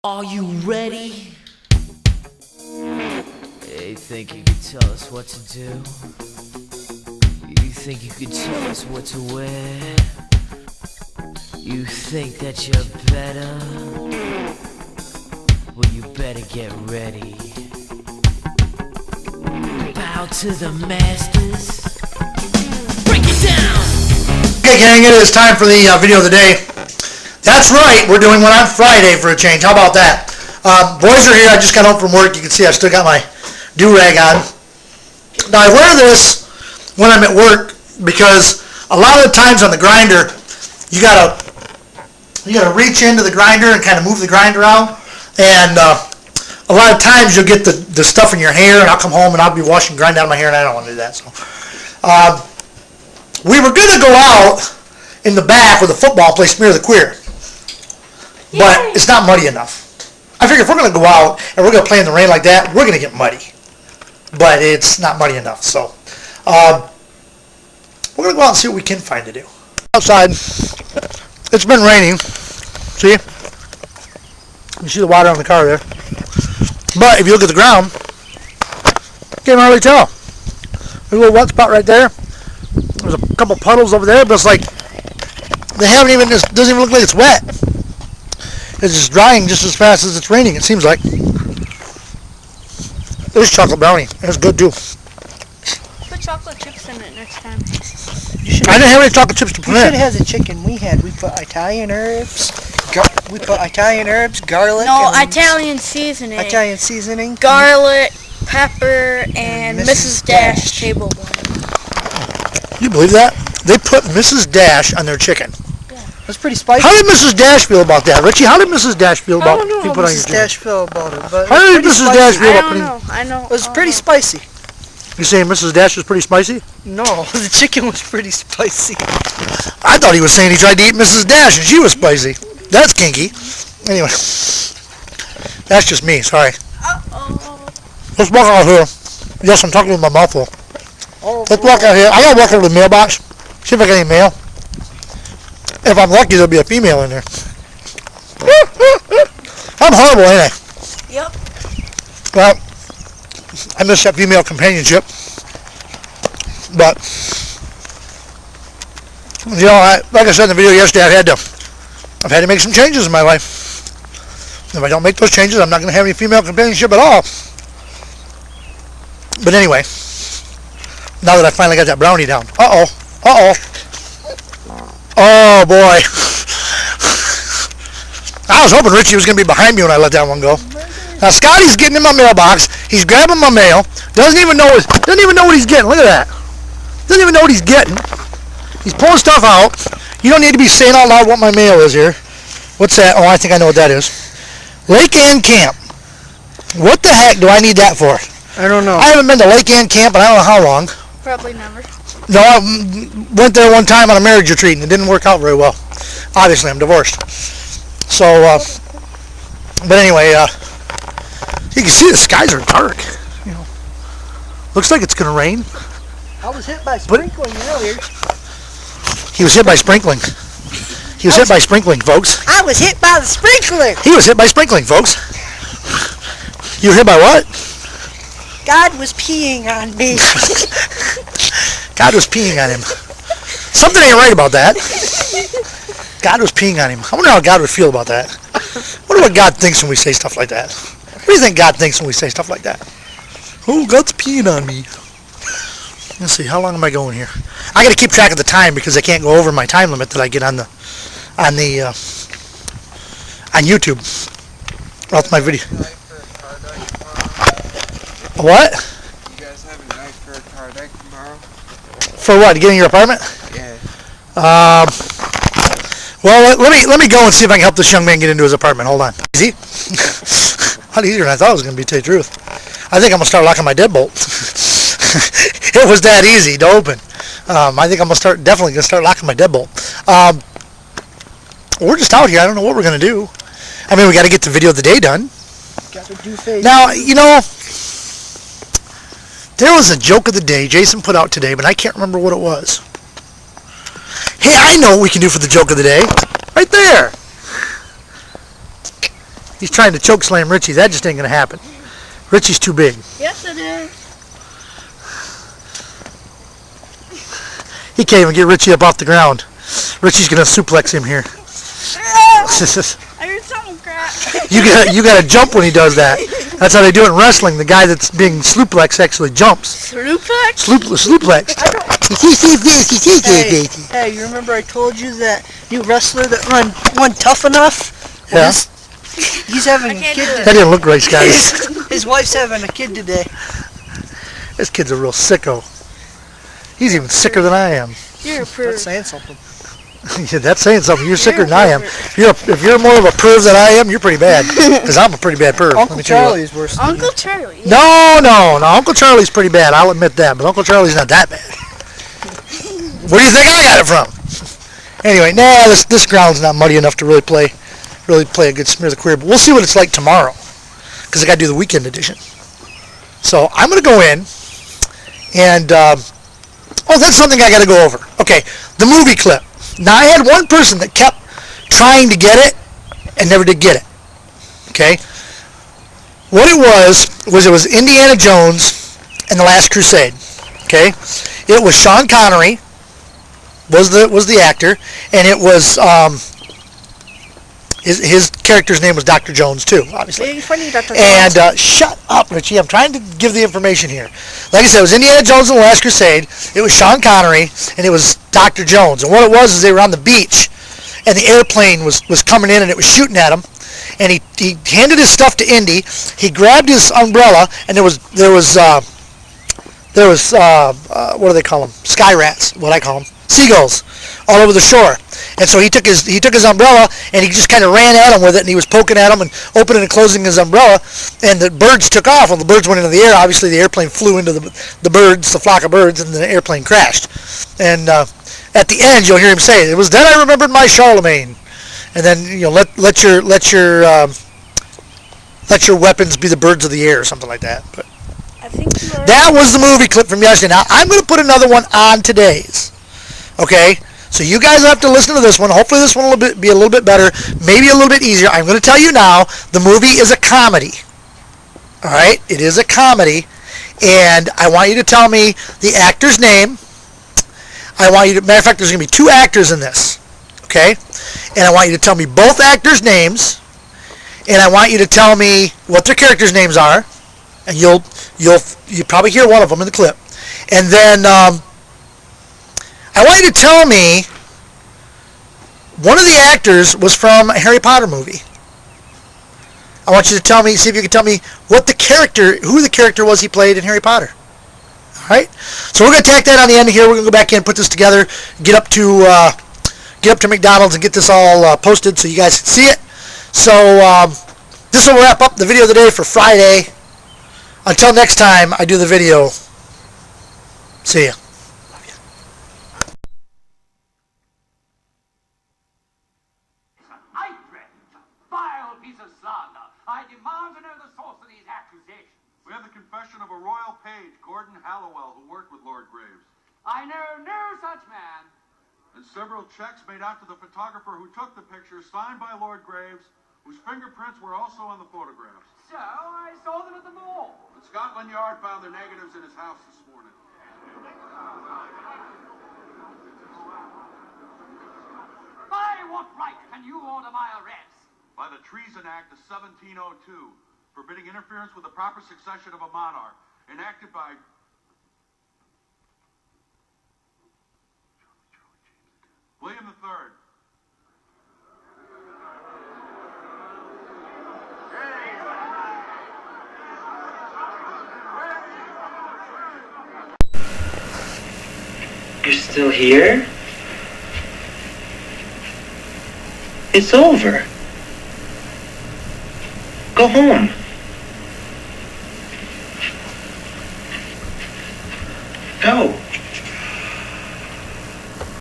Are you ready? You think you could tell us what to do? You think you could tell us what to wear? You think that you're better? Well, you better get ready. Bow to the masters. Break it down! Okay, gang, it is time for the video of the day. That's right, we're doing one on Friday for a change. How about that? Boys are here. I just got home from work. You can see I still got my do-rag on. Now, I wear this when I'm at work because a lot of the times on the grinder, you gotta reach into the grinder and kind of move the grinder out. And a lot of times you'll get the stuff in your hair, and I'll come home and I'll be washing grind out of my hair, and I don't want to do that. So we were going to go out in the back with a football and play Smear the Queer. But it's not muddy enough. I figure if we're going to go out and we're going to play in the rain like that, we're going to get muddy. But it's not muddy enough. So we're going to go out and see what we can find to do. Outside, it's been raining. See? You see the water on the car there. But if you look at the ground, you can't hardly tell. There's a little wet spot right there. There's a couple puddles over there, but it's like they haven't even, it doesn't even look like it's wet. It's just drying just as fast as it's raining, it seems like. There's chocolate brownie. It's good too. Put chocolate chips in it next time. I didn't have any chocolate chips to put in. You should have the chicken we had. We put Italian herbs. Garlic. No, Italian seasoning. Italian seasoning. Garlic, pepper, and Mrs. Dash table butter. You believe that? They put Mrs. Dash on their chicken. That's pretty spicy. How did Mrs. Dash feel about that, Richie? How did Mrs. Dash feel about I don't know you how put on your Mrs. chicken? Dash feel about it, but How did Mrs. Dash feel about putting? I know. It was pretty spicy. You saying Mrs. Dash was pretty spicy? No, the chicken was pretty spicy. I thought he was saying he tried to eat Mrs. Dash and she was spicy. That's kinky. Anyway, that's just me. Sorry. Let's walk out here. Yes, I'm talking with my mouth full. Let's walk out here. I gotta walk over to the mailbox. See if I got any mail. If I'm lucky, there'll be a female in there. I'm horrible, ain't I? Yep. Well, I miss that female companionship. But, you know, like I said in the video yesterday, I've had to make some changes in my life. If I don't make those changes, I'm not going to have any female companionship at all. But anyway, now that I finally got that brownie down. Oh boy. I was hoping Richie was going to be behind me when I let that one go. Now Scotty's getting in my mailbox. He's grabbing my mail. Doesn't even know what he's getting. Look at that. Doesn't even know what he's getting. He's pulling stuff out. You don't need to be saying out loud what my mail is here. What's that? Oh, I think I know what that is. Lake Ann Camp. What the heck do I need that for? I don't know. I haven't been to Lake Ann Camp, and I don't know how long. Probably never. No, I went there one time on a marriage retreat, and it didn't work out very well. Obviously, I'm divorced. So, but anyway, you can see the skies are dark. You know, looks like it's gonna rain. I was hit by sprinkling earlier. He was hit by sprinkling. He was hit by sprinkling, folks. I was hit by the sprinkler. He was hit by sprinkling, folks. You were hit by what? God was peeing on me. God was peeing on him. Something ain't right about that. God was peeing on him. I wonder how God would feel about that. I wonder what God thinks when we say stuff like that. What do you think God thinks when we say stuff like that? Oh, God's peeing on me. Let's see, how long am I going here? I got to keep track of the time because I can't go over my time limit that I get on YouTube. Or else my video. What? You guys have a night for a car deck tomorrow? For what? To get in your apartment? Yeah. Well, let me go and see if I can help this young man get into his apartment. Hold on. Easy? A lot easier than I thought it was going to be, to tell you the truth. I think I'm going to start locking my deadbolt. It was that easy to open. I think I'm definitely going to start locking my deadbolt. We're just out here. I don't know what we're going to do. I mean, we got to get the video of the day done. Now, you know, there was a joke of the day Jason put out today, but I can't remember what it was. Hey, I know what we can do for the joke of the day. Right there. He's trying to choke slam Richie. That just ain't gonna happen. Richie's too big. Yes, it is. He can't even get Richie up off the ground. Richie's gonna suplex him here. I heard something crack. You gotta jump when he does that. That's how they do it in wrestling. The guy that's being suplex actually jumps. Suplex? Suplex. Hey, you remember I told you that new wrestler that won Tough Enough? Yeah. He's having a can't kid do it. That today. didn't look right, guys. His wife's having a kid today. This kid's a real sicko. He's even sicker than I am. You're a That's perv. saying something. Yeah, that's saying something. You're sicker than I am. If you're more of a perv than I am, you're pretty bad. Because I'm a pretty bad perv. Let Uncle me tell you what. Charlie is worse than Uncle you. Charlie. No. Uncle Charlie's pretty bad. I'll admit that. But Uncle Charlie's not that bad. Where do you think I got it from? Anyway, this ground's not muddy enough to really play a good smear the queer. But we'll see what it's like tomorrow. Because I got to do the weekend edition. So I'm going to go in and... that's something I got to go over. Okay, the movie clip. Now, I had one person that kept trying to get it and never did get it. Okay? What it was Indiana Jones and the Last Crusade. Okay? It was Sean Connery was the actor, and it was his character's name was Dr. Jones too, obviously. Hey, funny, Dr. And shut up, Richie. I'm trying to give the information here. Like I said, it was Indiana Jones and the Last Crusade. It was Sean Connery, and it was Dr. Jones. And what it was is they were on the beach, and the airplane was coming in, and it was shooting at him. And he handed his stuff to Indy. He grabbed his umbrella, and there was what do they call them? Sky rats. What I call them? Seagulls all over the shore. And so he took his umbrella and he just kind of ran at him with it, and he was poking at him and opening and closing his umbrella, and the birds took off. When the birds went into the air, obviously the airplane flew into the birds, the flock of birds, and the airplane crashed. And at the end, you'll hear him say, "It was then I remembered my Charlemagne." And then let your weapons be the birds of the air, or something like that. But I think you are. that was the movie clip from yesterday. Now I'm going to put another one on today's. Okay. So you guys have to listen to this one. Hopefully this one will be a little bit better, maybe a little bit easier. I'm going to tell you now, the movie is a comedy. All right? It is a comedy. And I want you to tell me the actor's name. Matter of fact, there's going to be two actors in this. Okay? And I want you to tell me both actors' names. And I want you to tell me what their characters' names are. And you'll probably hear one of them in the clip. And then... I want you to tell me one of the actors was from a Harry Potter movie. I want you to see if you can tell me who the character was he played in Harry Potter. All right? So we're going to tack that on the end of here. We're going to go back in, put this together, get up to McDonald's and get this all posted so you guys can see it. So this will wrap up the video of the day for Friday. Until next time I do the video, see ya. I demand to know the source of these accusations. We have the confession of a royal page, Gordon Hallowell, who worked with Lord Graves. I know no such man. And several checks made out to the photographer who took the pictures, signed by Lord Graves, whose fingerprints were also on the photographs. So I saw them at the mall. And Scotland Yard found the negatives in his house this morning. By what right can you order my arrest? By the Treason Act of 1702, forbidding interference with the proper succession of a monarch, enacted by... William III. You're still here? It's over. Go home.